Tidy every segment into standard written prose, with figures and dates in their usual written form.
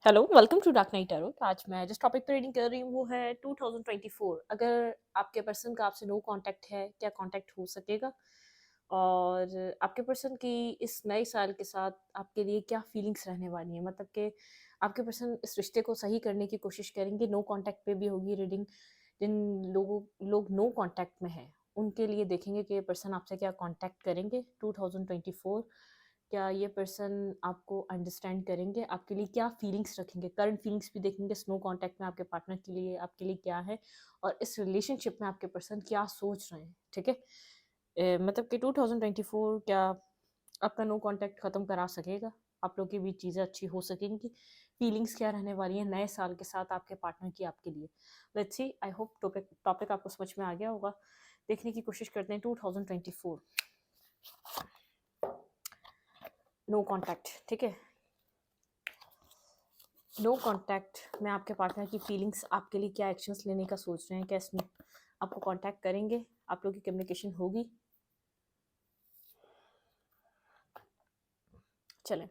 Hello, welcome to dark night tarot. आज मैं जिस टॉपिक पे रीडिंग कर रही हूँ वो है 2024। अगर आपके पर्सन का आपसे नो कांटेक्ट है, क्या कांटेक्ट हो सकेगा? और आपके पर्सन की इस नए साल के साथ आपके लिए क्या फीलिंग्स रहने वाली हैं? मतलब कि आपके पर्सन इस रिश्ते को सही करने की कोशिश करेंगे। नो कांटेक्ट पे भी होगी रीडिंग। जिन लोग नो कांटेक्ट में हैं, उनके लिए देखेंगे कि ये पर्सन आपसे क्या कांटेक्ट करेंगे 2024। क्या ये पर्सन आपको अंडरस्टैंड करेंगे, आपके लिए क्या फीलिंग्स रखेंगे, करंट फीलिंग्स भी देखेंगे स्नो कांटेक्ट में आपके पार्टनर के लिए, आपके लिए क्या है, और इस रिलेशनशिप में आपके पर्सन क्या सोच रहे हैं। ठीक है, मतलब कि 2024 क्या आपका नो कांटेक्ट ख़त्म करा सकेगा, आप लोग के बीच चीज़ें अच्छी हो सकेंगी, फीलिंग्स क्या रहने वाली हैं नए साल के साथ आपके पार्टनर की आपके लिए। Let's see, I hope topic आपको समझ में आ गया होगा। देखने की कोशिश करते हैं 2024 नो कांटेक्ट। ठीक है, नो कांटेक्ट में आपके पार्टनर की फीलिंग्स आपके लिए क्या एक्शंस लेने का सोच रहे हैं, क्या इसमें आपको कांटेक्ट करेंगे, आप लोगों की कम्युनिकेशन होगी। चलें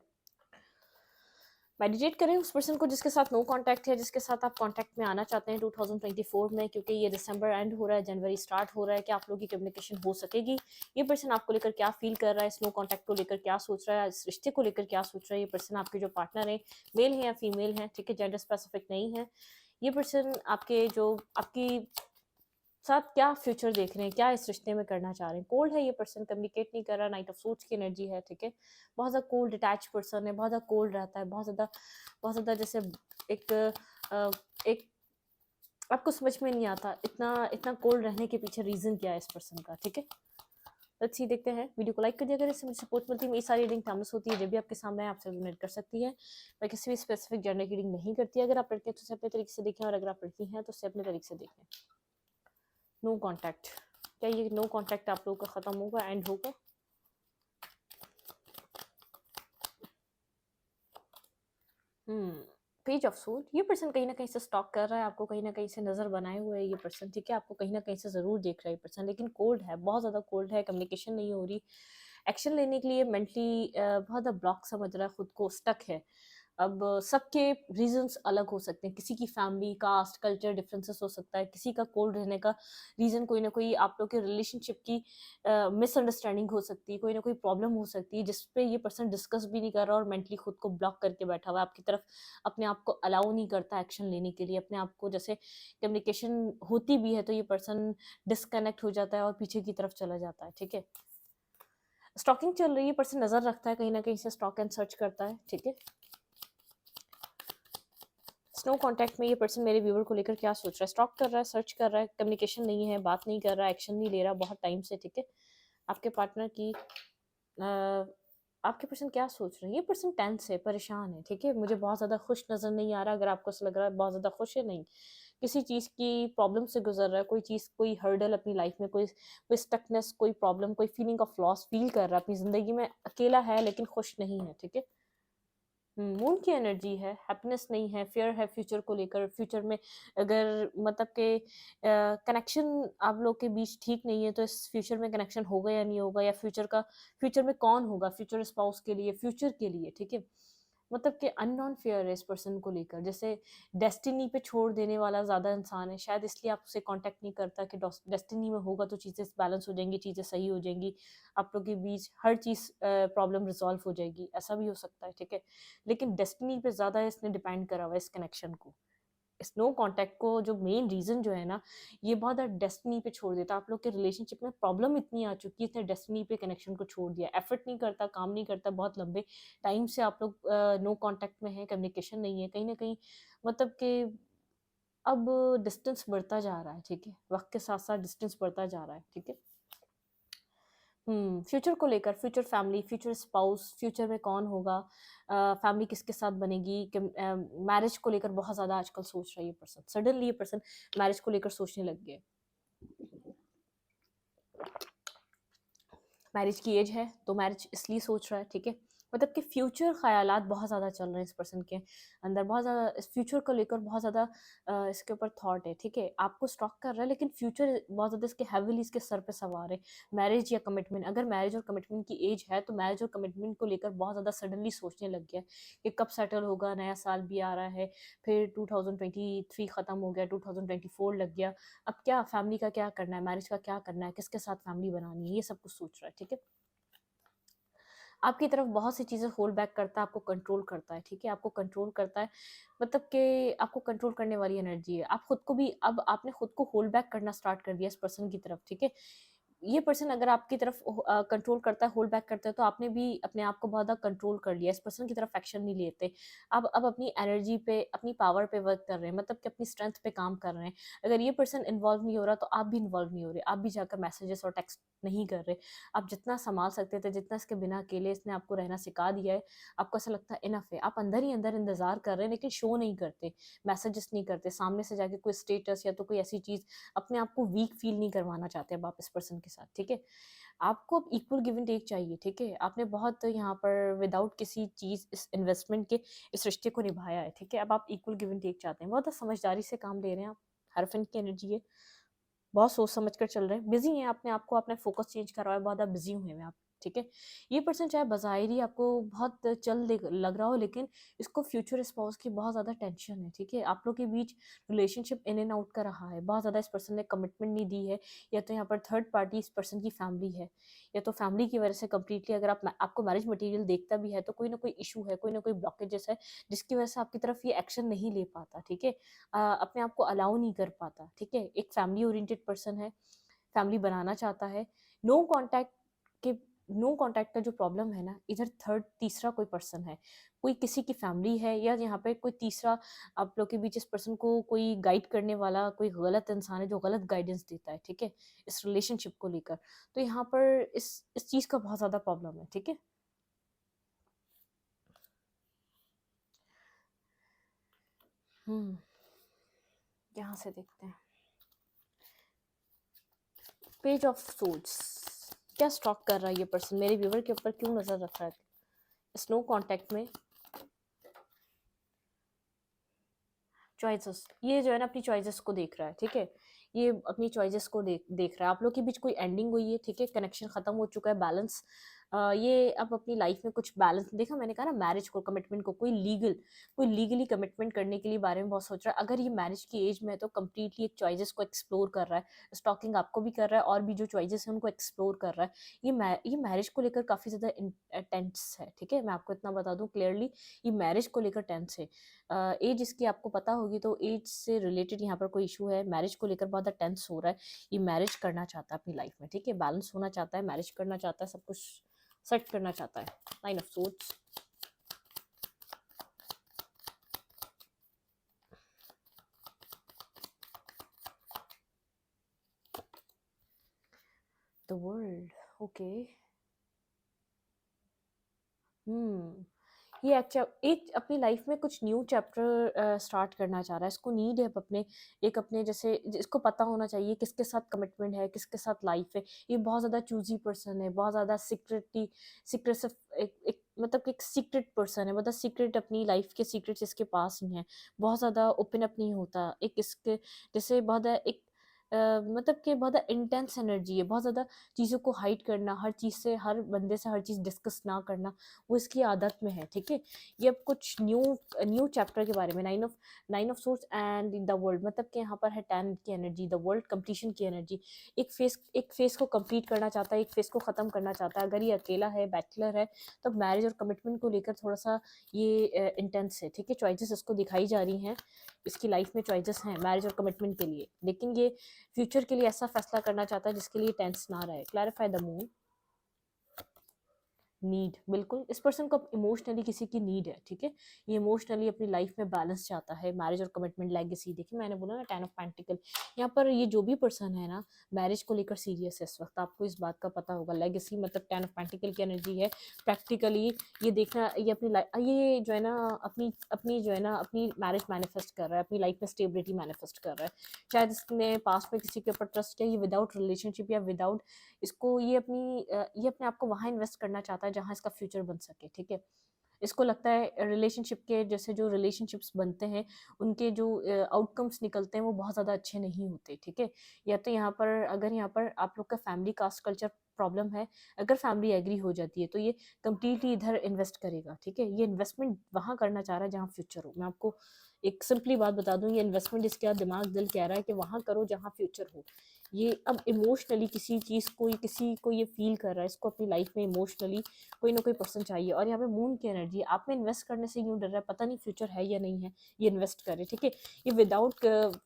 मेडिटेट करें उस पर्सन को जिसके साथ नो कांटेक्ट है, जिसके साथ आप कांटेक्ट में आना चाहते हैं 2024 में, क्योंकि ये दिसंबर एंड हो रहा है, जनवरी स्टार्ट हो रहा है। कि आप लोगों की कम्युनिकेशन हो सकेगी, ये पर्सन आपको लेकर क्या फील कर रहा है, इस नो कांटेक्ट को लेकर क्या सोच रहा है, इस रिश्ते को लेकर क्या सोच रहा है। ये पर्सन आपके जो पार्टनर है, मेल है या फीमेल है, ठीक है, जेंडर स्पेसिफिक नहीं है। ये पर्सन आपके जो आपकी साथ क्या फ्यूचर देख रहे हैं, क्या इस रिश्ते में करना चाह रहे हैं। कोल्ड है ये पर्सन, कम्युनिकेट नहीं कर रहा, नाइट ऑफ सोच की एनर्जी है। ठीक है, बहुत ज़्यादा कोल्ड डिटैच पर्सन है, बहुत ज़्यादा कोल्ड रहता है, बहुत ज़्यादा जैसे एक एक आपको समझ में नहीं आता इतना इतना कोल्ड रहने के पीछे रीज़न क्या है इस पर्सन का। ठीक है, लेट्स सी, देखते हैं। वीडियो को लाइक कर दिया अगर इससे मुझे सपोर्ट मिलती है। मेरी सारी रीडिंग टाइमलेस होती है, जब भी आपके सामने आपसे रिलेट कर सकती है। मैं किसी भी स्पेसिफिक जेंडर की रीडिंग नहीं करती। अगर आप लड़के हैं तो उसे अपने तरीके से देखें, और अगर आप लड़की हैं तो उसे अपने तरीके से देखें। नो कांटेक्ट, क्या ये नो कांटेक्ट आप लोगों का ख़त्म होगा, एंड होगा? पेज ऑफ सूट, ये पर्सन कहीं ना कहीं से स्टॉक कर रहा है आपको, कहीं ना कहीं से नज़र बनाए हुए है ये पर्सन। ठीक है, आपको कहीं ना कहीं से ज़रूर देख रहा है ये पर्सन, लेकिन कोल्ड है, बहुत ज़्यादा कोल्ड है, कम्युनिकेशन नहीं हो रही। एक्शन लेने के लिए मेंटली बहुत ज़्यादा ब्लॉक समझ रहा है, खुद को स्टक है। अब सबके रीजंस अलग हो सकते हैं, किसी की फैमिली, कास्ट, कल्चर डिफरेंसेस हो सकता है, किसी का कोल्ड रहने का रीज़न कोई ना कोई आप लोग के रिलेशनशिप की मिसअंडरस्टैंडिंग हो सकती है, कोई ना कोई प्रॉब्लम हो सकती है, जिस पे ये पर्सन डिस्कस भी नहीं कर रहा और मेंटली खुद को ब्लॉक करके बैठा हुआ है आपकी तरफ, अपने आप को अलाउ नहीं करता एक्शन लेने के लिए। अपने आप को, जैसे कम्युनिकेशन होती भी है तो ये पर्सन डिस्कनेक्ट हो जाता है और पीछे की तरफ चला जाता है। ठीक है, स्टॉकिंग चल रही है, पर्सन नज़र रखता है, कहीं ना कहीं से स्टॉक एंड सर्च करता है। ठीक है, स्नो कांटेक्ट में ये पर्सन मेरे व्यूवर को लेकर क्या सोच रहा है, स्टॉक कर रहा है, सर्च कर रहा है, कम्युनिकेशन नहीं है, बात नहीं कर रहा, एक्शन नहीं ले रहा बहुत टाइम से। ठीक है, आपके पार्टनर की आपके पर्सन क्या सोच रहे हैं? ये पर्सन टेंस है, परेशान है। ठीक है, मुझे बहुत ज़्यादा खुश नज़र नहीं आ रहा। अगर आपको ऐसा लग रहा है बहुत ज़्यादा खुश है, नहीं, किसी चीज़ की प्रॉब्लम से गुजर रहा है, कोई चीज़, कोई हर्डल अपनी लाइफ में, कोई स्टकनेस, कोई प्रॉब्लम, कोई फीलिंग ऑफ लॉस फील कर रहा है अपनी ज़िंदगी में, अकेला है लेकिन खुश नहीं है। ठीक है, मून की एनर्जी है, हैप्पीनेस नहीं है, फियर है फ्यूचर को लेकर। फ्यूचर में अगर मतलब के कनेक्शन आप लोग के बीच ठीक नहीं है, तो इस फ्यूचर में कनेक्शन होगा या नहीं होगा, या फ्यूचर में कौन होगा, फ्यूचर स्पाउस के लिए, फ्यूचर के लिए। ठीक है, मतलब कि अननोन फियर है इस पर्सन को लेकर, जैसे डेस्टिनी पे छोड़ देने वाला ज़्यादा इंसान है, शायद इसलिए आपसे कांटेक्ट नहीं करता कि डेस्टिनी में होगा तो चीज़ें बैलेंस हो जाएंगी, चीज़ें सही हो जाएंगी, आप लोग के बीच हर चीज़ प्रॉब्लम रिजॉल्व हो जाएगी, ऐसा भी हो सकता है। ठीक है, लेकिन डेस्टिनी पे ज़्यादा इसने डिपेंड करा हुआ है इस कनेक्शन को, इस नो कांटेक्ट को। जो मेन रीज़न जो है ना, ये बहुत ज़्यादा डेस्टिनी पे छोड़ देता है। आप लोग के रिलेशनशिप में प्रॉब्लम इतनी आ चुकी है, इसने डेस्टिनी पे कनेक्शन को छोड़ दिया, एफर्ट नहीं करता, काम नहीं करता, बहुत लंबे टाइम से आप लोग नो कांटेक्ट में हैं, कम्युनिकेशन नहीं है, कहीं ना कहीं मतलब कि अब डिस्टेंस बढ़ता जा रहा है। ठीक है, वक्त के साथ साथ डिस्टेंस बढ़ता जा रहा है। ठीक है, फ्यूचर को लेकर, future family, future spouse, future में कौन होगा, फैमिली किसके साथ बनेगी, मैरिज को लेकर बहुत ज़्यादा आजकल सोच रहा है ये पर्सन। सडनली ये पर्सन मैरिज को लेकर सोचने लग गया। मैरिज की एज है तो मैरिज इसलिए सोच रहा है। ठीक है, मतलब कि फ्यूचर ख़यालात बहुत ज़्यादा चल रहे हैं इस पर्सन के अंदर, बहुत ज़्यादा इस फ्यूचर को लेकर बहुत ज़्यादा इसके ऊपर थॉट है, ठीक है? आपको स्टॉक कर रहा है, लेकिन फ्यूचर बहुत ज़्यादा इसके हैवीली इसके सर पे सवार है। मैरिज या कमिटमेंट, अगर मैरिज और कमिटमेंट की एज है, तो मैरिज और कमिटमेंट को लेकर बहुत ज़्यादा सडनली सोचने लग गया है कि कब सेटल होगा, नया साल भी आ रहा है, फिर 2023 ख़त्म हो गया, 2024 लग गया, अब क्या फैमिली का क्या करना है, मैरिज का क्या करना है, किसके साथ फैमिली बनानी है, ये सब कुछ सोच रहा है, ठीक है? आपकी तरफ बहुत सी चीज़ें होल्ड बैक करता है, आपको कंट्रोल करता है, ठीक है? आपको कंट्रोल करता है, मतलब कि आपको कंट्रोल करने वाली एनर्जी है। आप खुद को भी, अब आपने खुद को होल्ड बैक करना स्टार्ट कर दिया इस पर्सन की तरफ, ठीक है? ये पर्सन अगर आपकी तरफ कंट्रोल करता है, होल्ड बैक करता है, तो आपने भी अपने आप को बहुत ज़्यादा कंट्रोल कर लिया। इस पर्सन की तरफ एक्शन नहीं लेते। अब अपनी एनर्जी पे, अपनी पावर पे वर्क कर रहे हैं, मतलब कि अपनी स्ट्रेंथ पे काम कर रहे हैं। अगर ये पर्सन इन्वॉल्व नहीं हो रहा, तो आप भी इन्वॉल्व नहीं हो रहे। आप भी जाकर मैसेजेस और टेक्स्ट नहीं कर रहे। आप जितना संभाल सकते थे, जितना इसके बिना अकेले इसने आपको रहना सिखा दिया है, आपको ऐसा लगता है इनफ है। आप अंदर ही अंदर इंतज़ार कर रहे हैं, लेकिन शो नहीं करते, मैसेजेस नहीं करते, सामने से जाके कोई स्टेटस या तो कोई ऐसी चीज़, अपने आप को वीक फील नहीं करवाना चाहते अब आप इस पर्सन के साथ, ठीक है? आपको अब इक्वल गिव एंड टेक चाहिए, ठीक है? आपने बहुत यहाँ पर विदाउट किसी चीज़ इस इन्वेस्टमेंट के इस रिश्ते को निभाया है, ठीक है? अब आप इक्वल गिव एंड टेक चाहते हैं। बहुत समझदारी से काम ले रहे हैं आप, हierophant की एनर्जी है। बहुत सोच समझ कर चल रहे हैं, बिज़ी हैं, अपने आप को आपने फ़ोकस चेंज करा है, बहुत ज़्यादा बिज़ी हुए हैं आप, ठीक है? ये पर्सन चाहे बज़ाहिर ही आपको बहुत चल दे लग रहा हो, लेकिन इसको फ्यूचर स्पाउस की बहुत ज़्यादा टेंशन है, ठीक है? आप लोग के बीच रिलेशनशिप इन एंड आउट का रहा है, बहुत ज़्यादा इस पर्सन ने कमिटमेंट नहीं दी है, या तो यहाँ पर थर्ड पार्टी इस पर्सन की फैमिली है, या तो फैमिली की वजह से कंप्लीटली, अगर आपको मैरिज मटीरियल देखता भी है, तो कोई ना कोई इशू है, कोई ना कोई ब्लॉकेजेस है, जिसकी वजह से आपकी तरफ ये एक्शन नहीं ले पाता, ठीक है? अपने आप को अलाउ नहीं कर पाता, ठीक है? एक फैमिली ओरिएंटेड पर्सन है, फैमिली बनाना चाहता है। नो कॉन्टैक्ट के नो कॉन्टैक्ट का जो प्रॉब्लम है ना, इधर थर्ड तीसरा कोई पर्सन है, कोई किसी की फैमिली है, या यहाँ पे कोई तीसरा आप लोग के बीच इस पर्सन को कोई गाइड करने वाला कोई गलत इंसान है जो गलत गाइडेंस देता है, ठीक है? इस रिलेशनशिप को लेकर। तो यहाँ पर इस चीज़ का बहुत ज़्यादा प्रॉब्लम है, ठीक है? हुँ, यहाँ से देखते हैं। पेज ऑफ सोर्ड्स, क्या स्टॉक कर रहा है ये पर्सन? मेरे व्यूअर के ऊपर क्यों नज़र रख रहा है? स्नो कॉन्टैक्ट में चॉइसेस, ये जो है ना अपनी चॉइसेस को देख रहा है, ठीक है? ये अपनी चॉइसेस को देख देख रहा है। आप लोग के बीच कोई एंडिंग हुई है, ठीक है? कनेक्शन खत्म हो चुका है, बैलेंस ये अब अपनी लाइफ में कुछ बैलेंस देखा, मैंने कहा ना मैरिज को, कमिटमेंट को, कोई लीगली कमिटमेंट करने के लिए बारे में बहुत सोच रहा है। अगर ये मैरिज की एज में है, तो कंप्लीटली एक चॉइसेस को एक्सप्लोर कर रहा है, स्टॉकिंग आपको भी कर रहा है, और भी जो चॉइसेस हैं उनको एक्सप्लोर कर रहा है। ये मैरिज को लेकर काफ़ी ज़्यादा टेंस है, ठीक है? मैं आपको इतना बता दूं क्लियरली, ये मैरिज को लेकर टेंस है। एज इसकी आपको पता होगी, तो एज से रिलेटेड यहाँ पर कोई इशू है, मैरिज को लेकर बहुत ज़्यादा टेंस हो रहा है। ये मैरिज करना चाहता है अपनी लाइफ में, ठीक है? बैलेंस होना चाहता है, मैरिज करना चाहता है, सब कुछ सेट करना चाहता है। 9 of swords, the world, okay. Hmm, ये एक अपनी लाइफ में कुछ न्यू चैप्टर स्टार्ट करना चाह रहा है। इसको नीड है अपने जैसे, इसको पता होना चाहिए किसके साथ कमिटमेंट है, किसके साथ लाइफ है। ये बहुत ज़्यादा चूजी पर्सन है, बहुत ज़्यादा सीक्रेट से एक मतलब कि एक सीक्रेट पर्सन है, मतलब सीक्रेट, अपनी लाइफ के सीक्रेट्स इसके पास ही हैं। बहुत ज़्यादा ओपन अप नहीं होता, एक इसके जैसे बहुत एक मतलब कि बहुत ज़्यादा इंटेंस एनर्जी है, बहुत ज़्यादा चीज़ों को हाइड करना, हर चीज़ से, हर बंदे से हर चीज़ डिस्कस ना करना, वो इसकी आदत में है, ठीक है? ये अब कुछ न्यू चैप्टर के बारे में, nine of swords and the world, मतलब कि यहाँ पर है 10 की एनर्जी, द वर्ल्ड कंप्लीशन की एनर्जी। एक फेस को कंप्लीट करना चाहता है, एक फेस को ख़त्म करना चाहता है। अगर ये अकेला है, बैचलर है, तो मैरिज और कमिटमेंट को लेकर थोड़ा सा ये इंटेंस है, ठीक है? चॉइसेस इसको दिखाई जा रही हैं, इसकी लाइफ में चॉइसेस हैं मैरिज और कमिटमेंट के लिए, लेकिन ये फ्यूचर के लिए ऐसा फैसला करना चाहता है जिसके लिए टेंस ना रहे। क्लैरिफाई द मून, नीड, बिल्कुल इस पर्सन को इमोशनली किसी की नीड है, ठीक है? ये इमोशनली अपनी लाइफ में बैलेंस चाहता है, मैरिज और कमिटमेंट, लेगेसी। देखिए मैंने बोला ना 10 ऑफ पेंटिकल, यहाँ पर ये जो भी पर्सन है ना, मैरिज को लेकर सीरियस है इस वक्त, आपको इस बात का पता होगा। लेगेसी मतलब 10 ऑफ पेंटिकल की एनर्जी है। प्रैक्टिकली ये देखना, ये अपनी लाइफ, ये जो है ना अपनी अपनी जो है ना अपनी मैरिज मैनिफेस्ट कर रहा है, अपनी लाइफ में स्टेबिलिटी मैनिफेस्ट कर रहा है। शायद इसने पास्ट में किसी के ऊपर ट्रस्ट किया, ये विदाउट रिलेशनशिप या विदाउट इसको, ये अपने आप को वहाँ इन्वेस्ट करना चाहता है है जहाँ इसका फ्यूचर बन सके, ठीक है। इसको लगता है रिलेशनशिप के जैसे जो रिलेशनशिप्स बनते हैं, उनके जो आउटकम्स निकलते हैं वो बहुत ज़्यादा अच्छे नहीं होते, ठीक है। या तो यहाँ पर अगर यहाँ पर आप लोग का फैमिली कास्ट कल्चर प्रॉब्लम है, अगर फैमिली एग्री हो जाती है तो ये कंप्लीटली इधर इन्वेस्ट करेगा, ठीक है। ये इन्वेस्टमेंट वहाँ करना चाह रहा है जहाँ फ्यूचर हो। मैं आपको एक सिंपली बात बता दूँ, ये इन्वेस्टमेंट इसका दिमाग दिल कह रहा है कि वहाँ करो जहाँ फ्यूचर हो। ये अब इमोशनली किसी चीज़ को किसी को ये फील कर रहा है, इसको अपनी लाइफ में इमोशनली कोई ना कोई पर्सन चाहिए। और यहाँ पे मून की एनर्जी है, आप में इन्वेस्ट करने से क्यों डर रहा है, पता नहीं फ्यूचर है या नहीं है, ये इन्वेस्ट करे, ठीक है। ये विदाउट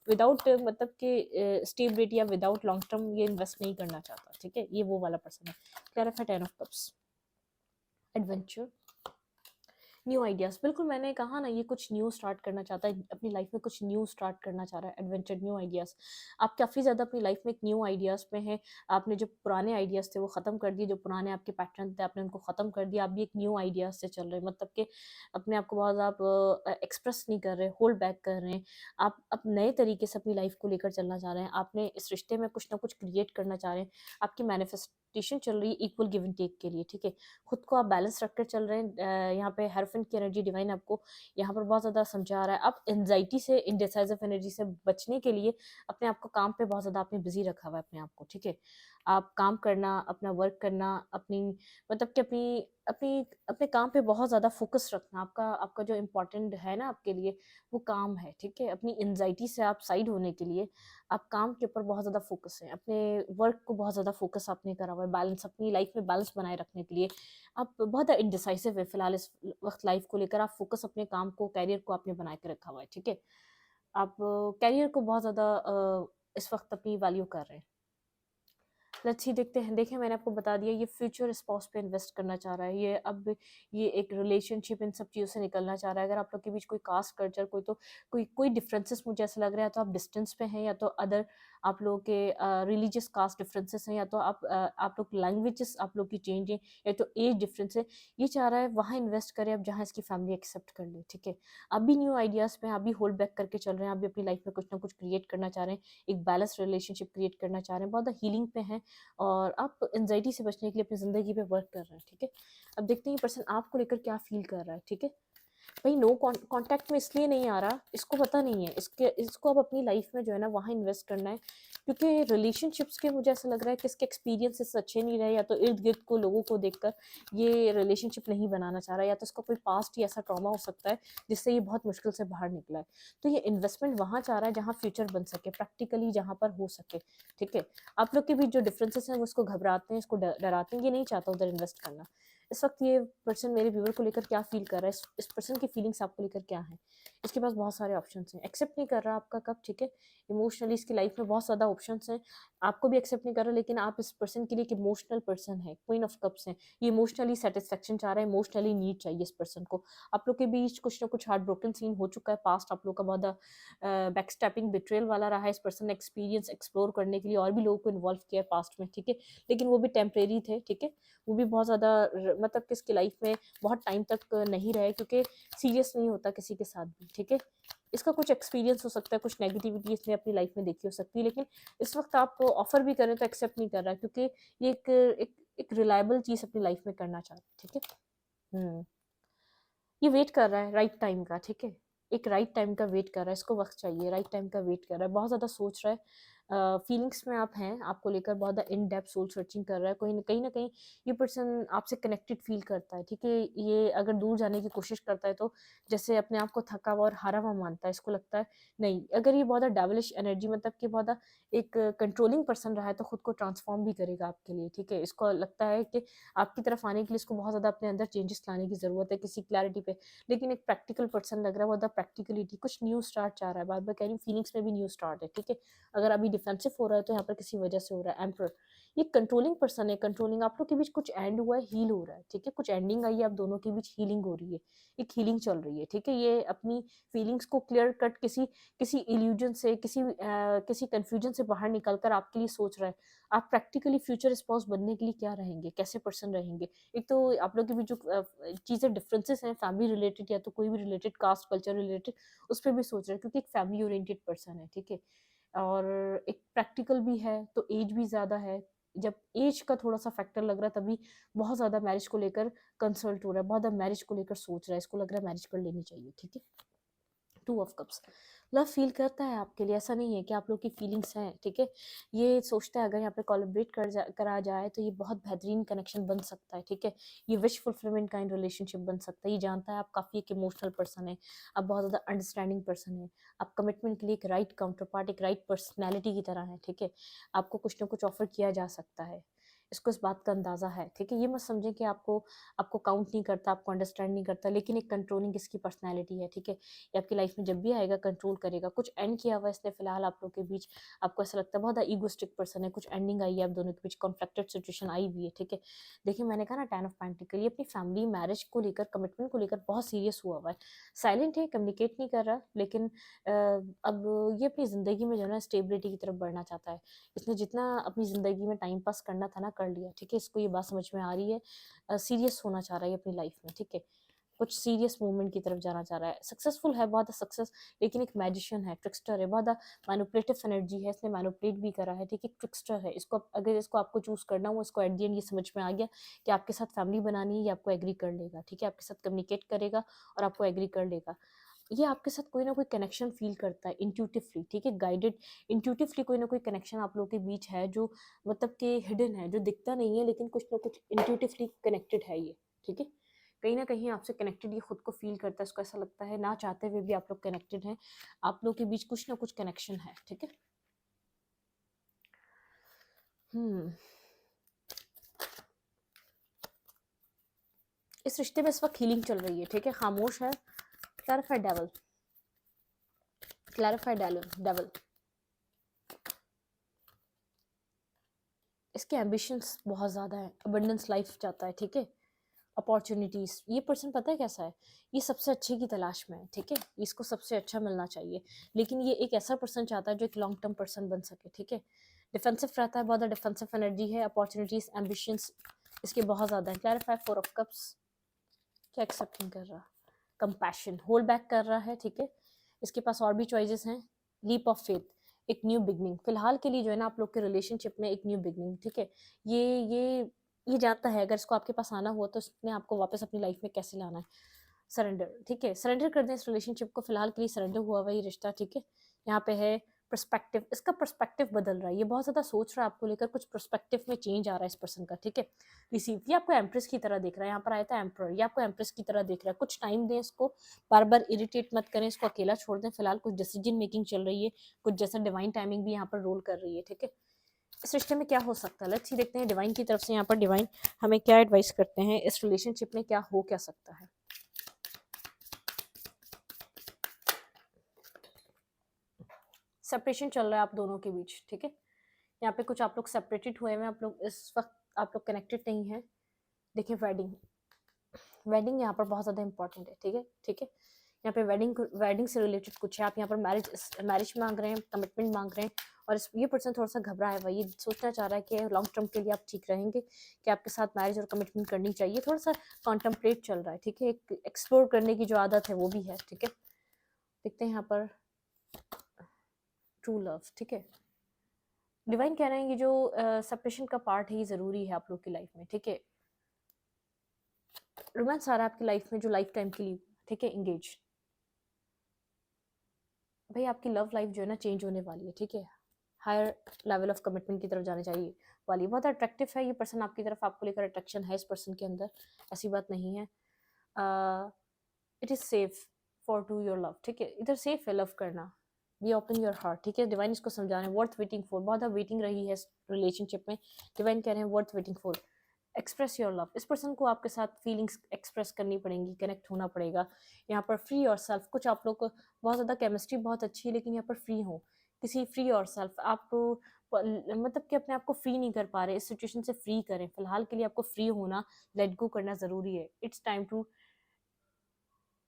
विदाउट मतलब कि स्टेबिलिटी या विदाउट लॉन्ग टर्म ये इन्वेस्ट नहीं करना चाहता, ठीक है। ये वो वाला पर्सन है। Clarify 10 of cups. Adventure, new ideas, बिल्कुल मैंने कहा ना, ये कुछ न्यू स्टार्ट करना चाहता है अपनी लाइफ में, कुछ न्यू स्टार्ट करना चाह रहा है। Adventure, new ideas. आप काफ़ी ज़्यादा अपनी लाइफ में एक न्यू आइडियाज़ पे हैं। आपने जो पुराने आइडियाज़ थे वो ख़त्म कर दिए, जो पुराने आपके पैटर्न थे आपने उनको ख़त्म कर दिया। आप भी एक न्यू आइडियाज़ से चल रहे हैं, मतलब कि अपने आप को बहुत आप एक्सप्रेस नहीं कर रहे, होल्ड बैक कर रहे हैं। आप नए तरीके से अपनी लाइफ को लेकर चलना चाह रहे हैं। आपने इस रिश्ते में कुछ ना कुछ क्रिएट करना चाह रहे हैं। आपकी मैनिफेस्टेशन चल रही है इक्वल गिव एंड टेक के लिए, ठीक है। खुद को आप बैलेंस रखकर चल रहे हैं। यहाँ पे हेरोफेंट की एनर्जी डिवाइन आपको यहाँ पर बहुत ज़्यादा समझा रहा है। आप एंजाइटी से, इनडिसाइसिव एनर्जी से बचने के लिए अपने आप को काम पे बहुत ज़्यादा आपने बिजी रखा हुआ है अपने आप को, ठीक है। आप काम करना, अपना वर्क करना, अपनी मतलब कि अपनी अपनी अपने काम पे बहुत ज़्यादा फोकस रखना, आपका आपका जो इम्पोर्टेंट है ना आपके लिए वो काम है, ठीक है। अपनी एंजाइटी से आप साइड होने के लिए आप काम के ऊपर बहुत ज़्यादा फोकस है, अपने वर्क को बहुत ज़्यादा फोकस आपने करा हुआ है, बैलेंस अपनी लाइफ में बैलेंस बनाए रखने के लिए आप बहुत इनडिसाइसिव है फिलहाल इस वक्त लाइफ को लेकर। आप फोकस अपने काम को, कैरियर को आपने बना के रखा हुआ है, ठीक है। आप कैरियर को बहुत ज़्यादा इस वक्त अपनी वैल्यू कर रहे हैं। लेट्स सी, देखते हैं। देखिए मैंने आपको बता दिया, ये फ्यूचर स्पाउस पे इन्वेस्ट करना चाह रहा है। ये अब ये एक रिलेशनशिप इन सब चीज़ों से निकलना चाह रहा है। अगर आप लोग के बीच कोई कास्ट कल्चर कोई डिफरेंसेस मुझे ऐसा लग रहा है, तो आप डिस्टेंस पे हैं, या तो अदर आप लोगों के रिलीजियस कास्ट डिफरेंसेस हैं, या तो आप लोग लैंग्वेजेस आप लोग की चेंज है, या तो एज डिफरेंस है। ये चाह रहा है वहाँ इन्वेस्ट करें अब जहाँ इसकी फैमिली एक्सेप्ट कर ले, ठीक है। आप भी न्यू आइडियाज़ पे, आप भी होल्ड बैक करके चल रहे हैं, आप भी अपनी लाइफ में कुछ ना कुछ क्रिएट करना चाह रहे हैं, एक बैलेंस रिलेशनशिप क्रिएट करना चाह रहे हैं, बहुत हीलिंग पे हैं और आप एंजाइटी से बचने के लिए अपनी ज़िंदगी पे वर्क कर रहे हैं, ठीक है। अब देखते हैं ये पर्सन आपको लेकर क्या फील कर रहा है, ठीक है। भाई नो कांटेक्ट में इसलिए नहीं आ रहा, इसको पता नहीं है, इसको अब अपनी लाइफ में जो है ना वहाँ इन्वेस्ट करना है, क्योंकि रिलेशनशिप्स के मुझे ऐसा लग रहा है कि इसके एक्सपीरियंसेस अच्छे नहीं रहे, या तो इर्द गिर्द को लोगों को देखकर ये रिलेशनशिप नहीं बनाना चाह रहा, या तो इसका कोई पास्ट ही ऐसा ट्रॉमा हो सकता है जिससे ये बहुत मुश्किल से बाहर निकला है। तो ये इन्वेस्टमेंट वहाँ चाह रहा है जहाँ फ्यूचर बन सके, प्रैक्टिकली जहाँ पर हो सके, ठीक है। आप लोग के बीच जो डिफरेंसेस हैं वो उसको घबराते हैं, इसको डराते हैं, ये नहीं चाहता उधर इन्वेस्ट करना। इस वक्त ये पर्सन मेरे व्यूवर को लेकर क्या फील कर रहा है, इस पर्सन की फीलिंग्स आपको लेकर क्या है। इसके पास बहुत सारे ऑप्शंस हैं, एक्सेप्ट नहीं कर रहा आपका कब, ठीक है। इमोशनली इसकी लाइफ में बहुत ज़्यादा ऑप्शंस हैं, आपको भी एक्सेप्ट नहीं कर रहा, लेकिन आप इस पर्सन के लिए एक इमोशनल पर्सन है, क्वीन ऑफ कप्स है। ये इमोशनली सेटिस्फेक्शन चाह रहा है, इमोशनली नीड चाहिए इस पर्सन को। आप लोग के बीच कुछ ना कुछ हार्ट ब्रोकन सीन हो चुका है, पास्ट आप लोग का बहुत बैक स्टैपिंग बिट्रेल वाला रहा है। इस पर्सन ने एक्सपीरियंस एक्सप्लोर करने के लिए और भी लोगों को इन्वॉल्व किया है पास्ट में, ठीक है, लेकिन वो भी टेम्परेरी थे, ठीक है। वो भी बहुत ज़्यादा मतलब कि इसकी लाइफ में बहुत टाइम तक नहीं रहे, क्योंकि सीरियस नहीं होता किसी के साथ भी, ठीक है। इसका कुछ एक्सपीरियंस हो सकता है, कुछ नेगेटिविटी इसने अपनी लाइफ में देखी हो सकती है, लेकिन इस वक्त आप ऑफर भी करें तो एक्सेप्ट नहीं कर रहा, क्योंकि ये एक रिलायबल चीज़ अपनी लाइफ में करना चाह रहा है, ठीक है। ये वेट कर रहा है राइट टाइम का, ठीक है। एक राइट टाइम का वेट कर रहा है, इसको वक्त चाहिए, राइट टाइम का वेट कर रहा है, बहुत ज़्यादा सोच रहा है। फीलिंग्स में आप हैं, आपको लेकर बहुत ज़्यादा इन डेप्थ सोल सर्चिंग कर रहा है। कहीं ना कहीं ये पर्सन आपसे कनेक्टेड फील करता है, ठीक है। ये अगर दूर जाने की कोशिश करता है तो जैसे अपने आप को थका हुआ और हारा हुआ मानता है। इसको लगता है नहीं, अगर ये बहुत ज़्यादा डेविलिश एनर्जी मतलब कि बहुत ज़्यादा एक कंट्रोलिंग पर्सन रहा है तो खुद को ट्रांसफॉर्म भी करेगा आपके लिए, ठीक है। इसको लगता है कि आपकी तरफ आने के लिए इसको बहुत ज़्यादा अपने अंदर चेंजेस लाने की ज़रूरत है, किसी क्लैरिटी पे। लेकिन एक प्रैक्टिकल पर्सन लग रहा है, बहुत ज़्यादा प्रैक्टिकलिटी, कुछ न्यू स्टार्ट चाह रहा है। बार बार कह रही हूँ, फीलिंग्स में भी न्यू स्टार्ट है, ठीक है। अगर अभी डिफेंसिव हो रहा है तो यहाँ पर किसी वजह से हो रहा है। एम्परर, ये कंट्रोलिंग पर्सन है, कंट्रोलिंग। आप लोग के बीच कुछ एंड हुआ है, हील हो रहा है, ठीक है। कुछ एंडिंग आई है, आप दोनों के बीच हीलिंग हो रही है, एक हीलिंग चल रही है, ठीक है। ये अपनी फीलिंग्स को क्लियर कट किसी किसी इल्यूजन से, किसी कंफ्यूजन से बाहर निकलकर आपके लिए सोच रहा है। आप प्रैक्टिकली फ्यूचर स्पाउस बनने के लिए क्या रहेंगे, कैसे पर्सन रहेंगे। एक तो आप लोग के बीच जो चीज़ें डिफरेंसेस हैं फैमिली रिलेटेड या तो कोई भी रिलेटेड, कास्ट कल्चर रिलेटेड, उस पर भी सोच रहे हैं, क्योंकि एक फैमिली ओरिएंटेड पर्सन है, ठीक है। और एक प्रैक्टिकल भी है, तो एज भी ज़्यादा है, जब एज का थोड़ा सा फैक्टर लग रहा है तभी बहुत ज़्यादा मैरिज को लेकर कंसल्ट हो रहा है, बहुत ज़्यादा मैरिज को लेकर सोच रहा है, इसको लग रहा है मैरिज कर लेनी चाहिए, ठीक है। 2 ऑफ कप्स, लव फील करता है आपके लिए, ऐसा नहीं है कि आप लोग की फीलिंग्स हैं, ठीक है। ये सोचता है अगर यहाँ पे कोलैबोरेट करा जाए तो ये बहुत बेहतरीन कनेक्शन बन सकता है, ठीक है। ये विश फुलफिलमेंट काइंड रिलेशनशिप बन सकता है। ये जानता है आप काफ़ी एक इमोशनल पर्सन है, आप बहुत ज़्यादा अंडरस्टैंडिंग पर्सन है, आप कमिटमेंट के लिए एक राइट काउंटर पार्ट, एक राइट पर्सनैलिटी की तरह है, ठीक है। आपको कुछ ना कुछ ऑफर किया जा सकता है, इसको इस बात का अंदाज़ा है, ठीक है। ये मत समझें कि आपको आपको काउंट नहीं करता, आपको अंडरस्टैंड नहीं करता, लेकिन एक कंट्रोलिंग इसकी पर्सनैलिटी है, ठीक है। ये आपकी लाइफ में जब भी आएगा कंट्रोल करेगा। कुछ एंड किया हुआ है इसने फिलहाल आप लोग के बीच, आपको ऐसा लगता है बहुत ईगोस्टिक पर्सन है, कुछ एंडिंग आई है आप दोनों के बीच, कॉन्फ्लिक्टेड सिचुएशन आई हुई है, ठीक है। देखिए मैंने कहा ना 10 ऑफ पेंटिकल, ये अपनी फैमिली मैरिज को लेकर कमिटमेंट को लेकर बहुत सीरियस हुआ है, साइलेंट है, कम्युनिकेट नहीं कर रहा, लेकिन अब ये अपनी ज़िंदगी में जो है ना स्टेबिलिटी की तरफ बढ़ना चाहता है। इसने जितना अपनी ज़िंदगी में टाइम पास करना था ना कर लिया, ठीक है। इसको ये बात समझ में आ रही है, सीरियस होना चाह रहा है अपनी लाइफ में, ठीक है। कुछ सीरियस मूवमेंट की तरफ जाना चाह रहा है, सक्सेसफुल है बहुत सक्सेस, लेकिन एक मैजिशियन है, ट्रिक्स्टर है, बहुत मैनिपुलेटिव एनर्जी है, इसने मैनिपुलेट भी करा है, ठीक है। ट्रिक्स्टर है, इसको अगर इसको आपको चूज करना हो, इसको एट द एंड ये समझ में आ गया कि आपके साथ फैमिली बनानी है, ये आपको एग्री कर लेगा, ठीक है। आपके साथ कम्युनिकेट करेगा और आपको एग्री कर लेगा। ये आपके साथ कोई ना कोई कनेक्शन फील करता है इंट्यूटिवली, ठीक है, गाइडेड इंट्यूटिवली कोई ना कोई कनेक्शन आप लोगों के बीच है जो मतलब कि हिडन है, जो दिखता नहीं है लेकिन कुछ ना कुछ इंट्यूटिवली कनेक्टेड है ये, ठीक है। कहीं ना कहीं आपसे कनेक्टेड ये खुद को फील करता है, इसको ऐसा लगता है ना चाहते हुए भी आप लोग कनेक्टेड हैं, आप लोग के बीच कुछ ना कुछ कनेक्शन है, ठीक है। इस रिश्ते में इस वक्त हीलिंग चल रही है, ठीक है। खामोश है, क्लैरिफाइड डेविल, क्लैरिफाइड डेविल। इसके एम्बिशंस बहुत ज़्यादा है, अबंडेंस लाइफ चाहता है, ठीक है। अपॉर्चुनिटीज़, ये पर्सन पता है कैसा है, ये सबसे अच्छे की तलाश में है, ठीक है। इसको सबसे अच्छा मिलना चाहिए, लेकिन ये एक ऐसा पर्सन चाहता है जो एक लॉन्ग टर्म पर्सन बन सके, ठीक है। डिफेंसिव रहता है, बहुत डिफेंसिव एनर्जी है, अपॉर्चुनिटीज़ एम्बिशंस इसके बहुत ज़्यादा है। क्लैरिफाई 4 ऑफ कप्स, क्या एक्सेप्ट नहीं कर रहा, कंपैशन होल्ड बैक कर रहा है, ठीक है। इसके पास और भी चॉइसेस हैं, लीप ऑफ फेथ, एक न्यू बिगनिंग, फिलहाल के लिए जो है ना आप लोग के रिलेशनशिप में एक न्यू बिगनिंग, ठीक है। ये ये जानता है अगर इसको आपके पास आना हुआ तो उसने आपको वापस अपनी लाइफ में कैसे लाना है। सरेंडर, ठीक है, सरेंडर कर दें इस रिलेशनशिप को, फिलहाल के लिए सरेंडर हुआ हुआ ये रिश्ता, ठीक है। यहाँ पे है पर्सपेक्टिव, इसका पर्सपेक्टिव बदल रहा है, ये बहुत ज़्यादा सोच रहा है आपको लेकर, कुछ पर्सपेक्टिव में चेंज आ रहा है इस पर्सन का, ठीक है। रिसीव, ये आपको एम्प्रेस की तरह देख रहा है, यहाँ पर आया था एम्प्रर, ये आपको एम्प्रेस की तरह देख रहा है। कुछ टाइम दें इसको, बार बार इरिटेट मत करें, इसको अकेला छोड़ दें फिलहाल। कुछ डिसीजन मेकिंग चल रही है, कुछ जैसा डिवाइन टाइमिंग भी यहाँ पर रोल कर रही है, ठीक है। इस रिश्ते में क्या हो सकता है, लेट्स सी, देखते हैं डिवाइन की तरफ से यहाँ पर डिवाइन हमें क्या एडवाइस करते हैं, इस रिलेशनशिप में क्या हो क्या सकता है। सेपरेशन चल रहा है आप दोनों के बीच, ठीक है। यहाँ पे कुछ आप लोग सेपरेटेड हुए हैं, आप लोग इस वक्त आप लोग कनेक्टेड नहीं है। देखिए वेडिंग, वेडिंग यहाँ पर बहुत ज़्यादा इंपॉर्टेंट है, ठीक है, ठीक है। यहाँ पे वेडिंग से रिलेटेड कुछ है, आप यहाँ पर मैरिज मांग रहे हैं, कमिटमेंट मांग रहे हैं, और ये पर्सन थोड़ा सा घबरा है, ये सोचना चाह रहा है कि लॉन्ग टर्म के लिए आप ठीक रहेंगे, कि आपके साथ मैरिज और कमिटमेंट करनी चाहिए, थोड़ा सा कॉन्टम्पलेट चल रहा है, ठीक है। एक एक्सप्लोर करने की जो आदत है वो भी है, ठीक है। देखते हैं यहाँ पर ट्रू लव, ठीक है। डिवाइन कह रहे हैं कि जो सेपरेशन का पार्ट है ये ज़रूरी है आप लोग की लाइफ में, ठीक है। रोमांस आ रहा है आपकी लाइफ में जो लाइफ टाइम के लिए, ठीक है, एंगेज। भाई आपकी लव लाइफ जो है ना चेंज होने वाली है, ठीक है। हायर लेवल ऑफ कमिटमेंट की तरफ जाने चाहिए वाली, बहुत अट्रैक्टिव है ये पर्सन आपकी तरफ, आपको लेकर अट्रैक्शन है इस पर्सन के अंदर, ऐसी बात नहीं है। It is safe for to your love, ठीक है। इधर सेफ है लव करना, बी ओपन योर हार्ट, ठीक है। डिवाइन इसको समझा रहे हैं, वर्थ वेटिंग फॉर, बहुत वेटिंग रही है इस रिलेशनशिप में, डिवाइन कह रहे हैं worth waiting for. Express your love, इस पर्सन को आपके साथ फीलिंग्स एक्सप्रेस करनी पड़ेंगी, कनेक्ट होना पड़ेगा यहाँ पर। फ्री योर सेल्फ, कुछ आप लोग को बहुत ज़्यादा केमिस्ट्री बहुत अच्छी है, लेकिन यहाँ पर फ्री हो किसी, फ्री योर सेल्फ, आप मतलब कि अपने आप को फ्री नहीं कर पा रहे, इस सिचुएशन से फ्री करें फिलहाल के लिए, आपको फ्री होना, लेट गो करना ज़रूरी है। It's time to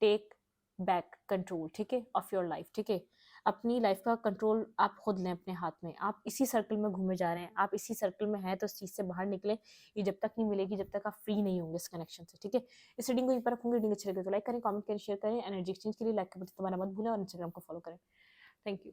take back control, ठीक है, ऑफ योर लाइफ, ठीक है। अपनी लाइफ का कंट्रोल आप खुद लें अपने हाथ में, आप इसी सर्कल में घूमे जा रहे हैं, आप इसी सर्कल में हैं तो इस चीज़ से बाहर निकले, ये जब तक नहीं मिलेगी जब तक आप फ्री नहीं होंगे इस कनेक्शन से, ठीक है। इस रीडिंग को यहीं पर रखूंगी, रीडिंग अच्छी लगे तो लाइक करें, कमेंट करें, शेयर करें, एनर्जी एक्सचेंज के लिए लाइक का बटन दबाना मत भूलें और इंस्टाग्राम को फॉलो करें। Thank you.